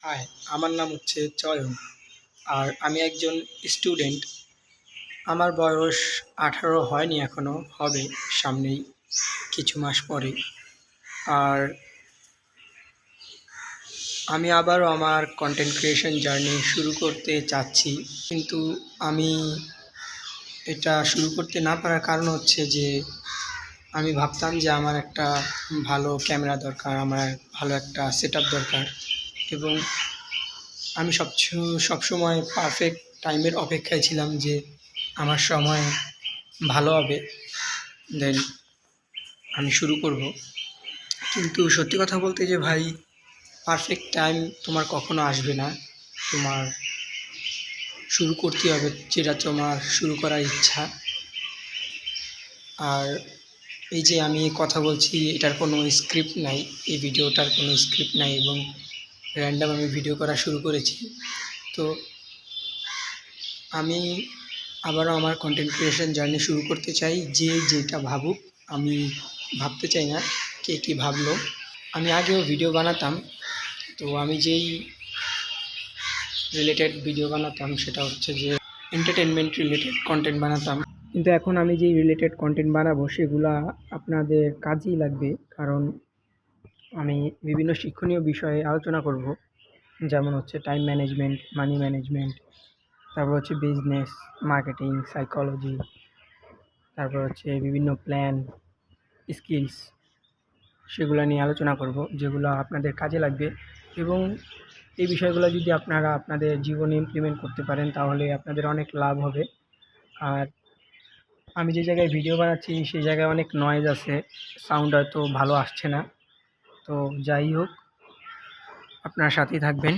High, আমার নাম হচ্ছে চয়ন। আর আমি একজন স্টুডেন্ট। আমার বয়স 18 হয়নি এখনও, হবে সামনেই কিছু মাস পরে। আর আমি আবারও আমার কন্টেন্ট ক্রিয়েশন জার্নি শুরু করতে চাচ্ছি, কিন্তু আমি এটা শুরু করতে না পারার কারণ হচ্ছে যে আমি ভাবতাম যে আমার একটা ভালো ক্যামেরা দরকার, আমার ভালো একটা সেট আপ দরকার, এবং আমি সবসময় পারফেক্ট টাইমের অপেক্ষায় ছিলাম যে আমার সময় ভালো হবে, দেন আমি শুরু করব। কিন্তু সত্যি কথা বলতে যে ভাই, পারফেক্ট টাইম তোমার কখনো আসবে না। তোমার শুরু করতে হবে যেটা তোমার শুরু করার ইচ্ছা। আর এই যে আমি কথা বলছি, এটার কোনো স্ক্রিপ্ট নাই, এই ভিডিওটার কোনো স্ক্রিপ্ট নাই, এবং র্যান্ডাম আমি ভিডিও করা শুরু করেছি। তো আমি আবারও আমার কন্টেন্ট ক্রিয়েশন জার্নি শুরু করতে চাই। যে যেটা ভাবুক, আমি ভাবতে চাই না কে কী ভাবলো। আমি আগেও ভিডিও বানাতাম, তো আমি যেই রিলেটেড ভিডিও বানাতাম সেটা হচ্ছে যে এন্টারটেনমেন্ট রিলেটেড কন্টেন্ট বানাতাম। কিন্তু এখন আমি যেই রিলেটেড কন্টেন্ট বানাবো সেগুলা আপনাদের কাজেই লাগবে, কারণ আমি বিভিন্ন শিক্ষণীয় বিষয়ে আলোচনা করব, যেমন হচ্ছে টাইম ম্যানেজমেন্ট, মানি ম্যানেজমেন্ট, তারপর হচ্ছে বিজনেস, মার্কেটিং, সাইকোলজি, তারপর হচ্ছে বিভিন্ন প্ল্যান, স্কিলস, সেগুলো নিয়ে আলোচনা করব যেগুলো আপনাদের কাজে লাগবে। এবং এই বিষয়গুলো যদি আপনারা আপনাদের জীবনে ইমপ্লিমেন্ট করতে পারেন তাহলে আপনাদের অনেক লাভ হবে। আর আমি যে জায়গায় ভিডিও বানাচ্ছি সেই জায়গায় অনেক নয়েজ আছে, সাউন্ড হয়তো ভালো আসছে না। তো যাই হোক, আপনার সাথেই থাকবেন।